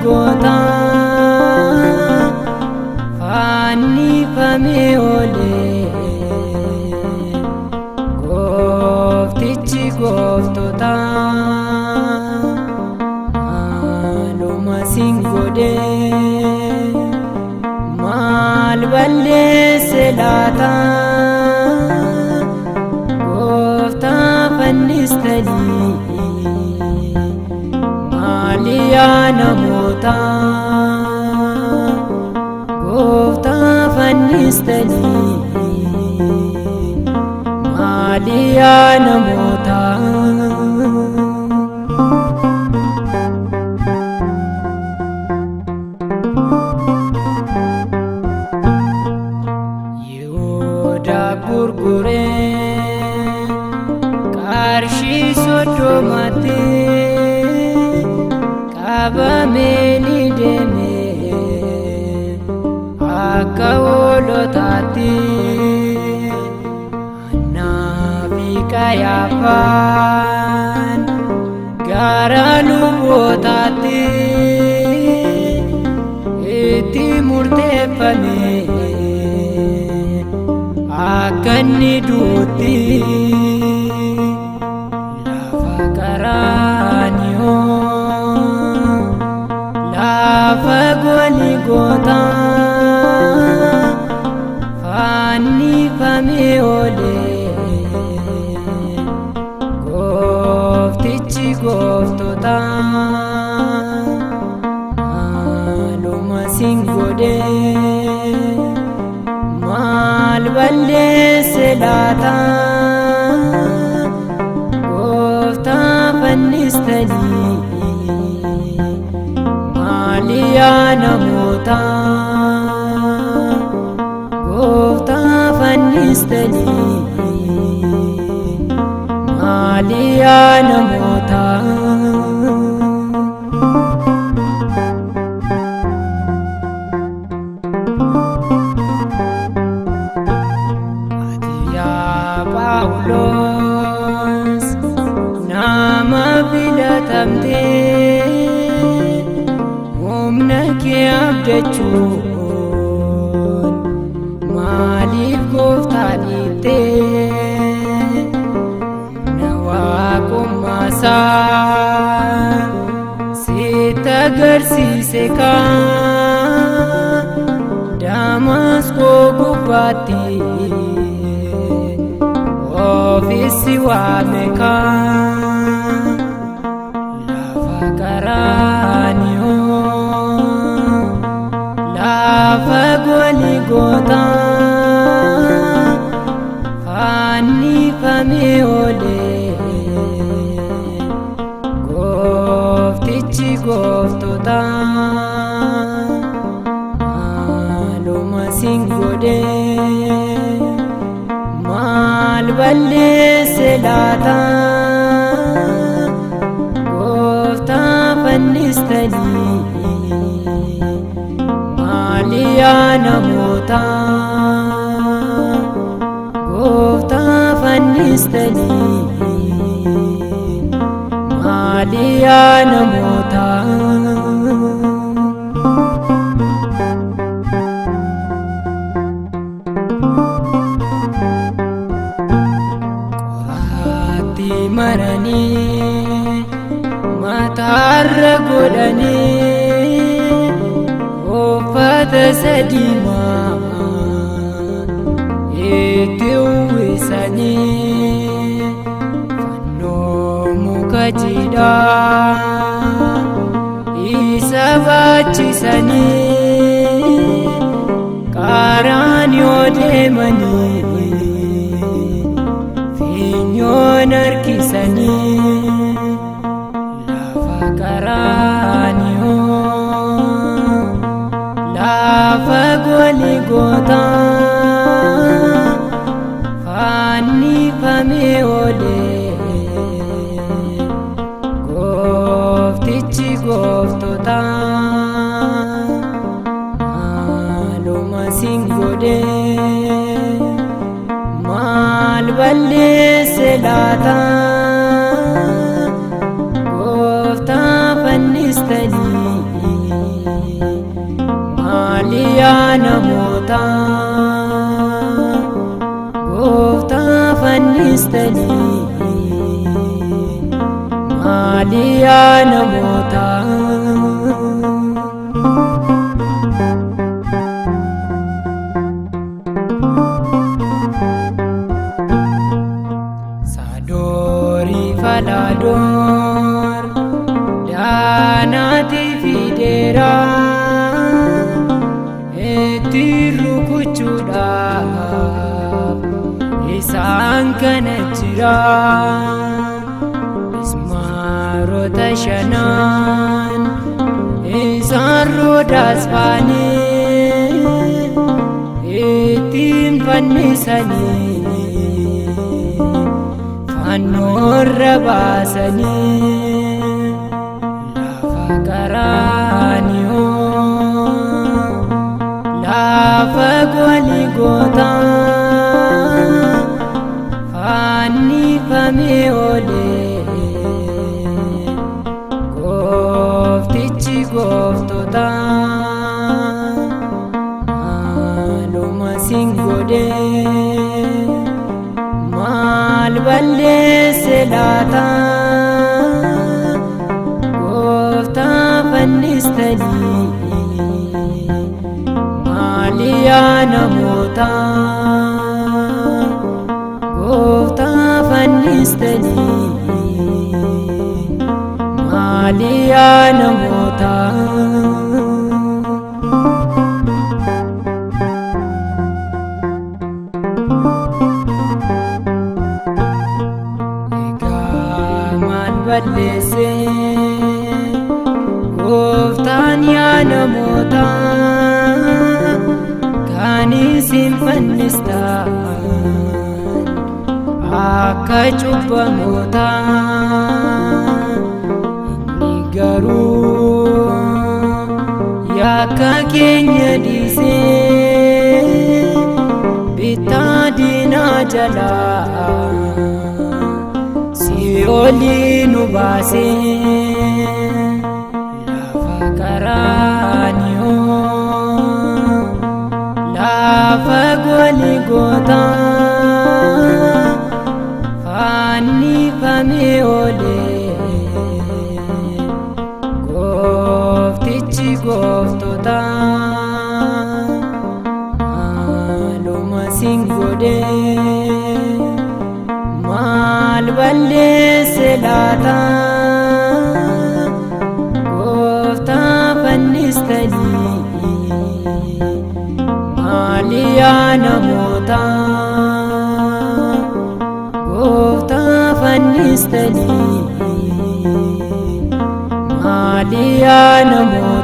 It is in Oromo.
Goota fannifamee oolee gooftichi gooftota haaluma siin godhee maal balleesse laata gooftaa fannistanii maaliyaa namoota gooftaa fannistanii maaliyaa namoota Yihuudaa gurguree qarshii soddomatti qabamee ni deeme akka hoolotaatti Hannaa fi Qayaafaan gara lubootaatti itti murteeffame akka inni duutti lafa Qaraaniyoo lafa Gooligoota fannifamee oolee gooftichi gooftota haaluma siin godhee maal balleesse laata gooftaa fannistanii maaliyaa namoota gooftaa fannistanii maaliyaa namoota ati yaa Phaawulos nama filatamtee humna kee abdachuun maaliif gooftaa dhiittee humna waaqummaasaa sitti agarsiise kan Damaskoo gubbaatti ofiisi waame kan lafa Qaraaniyoo lafa Gooligoota fannifamee oolee gooftichi gooftota haaluma siin godhee maal balleesse laata gooftaa fannistanii maaliyaa namoota gooftaa fannistanii maaliyaa namoota qoraatti maranii mataarra godhanii uffata sadiimaa itti uwwisanii fannoo muka jiidhaa isa baachisanii Qaraaniyoo deemanii fiinyoon harkisanii lafa Qaraaniyoo lafa Gooligoota laata gooftaa fannistanii maali yaa namoota gooftaa fannistanii maali yaa namoota. Falador daanati fidera itti rukuchuudhaaf isaan kana jira mismaarota shanan isaan rodaas baanii ittiin fannisanii annoorra baasanii lafa Qaraaniyoo lafa Goligootaa fannifamee oolee gooftichi gooftota maaluma sin godhee maal balleesse laata gooftaa fannistanii maali yaa namoota gooftaa fannistanii maali yaa namoota. balleesse gooftaan yaa namoota kan isin fannistan akka cubbamoota inni garuu yakka keenya dhiisee bittaa diinaa jalaa Si'oolii nu baasee lafa Qaraaniyoo lafa Goligootaa fannifamee oolee gooftichi gooftota maaluma sin godhee maal balleesse laata gooftaa fannistanii maali yaa namoota gooftaa fannistanii maali yaa namoota.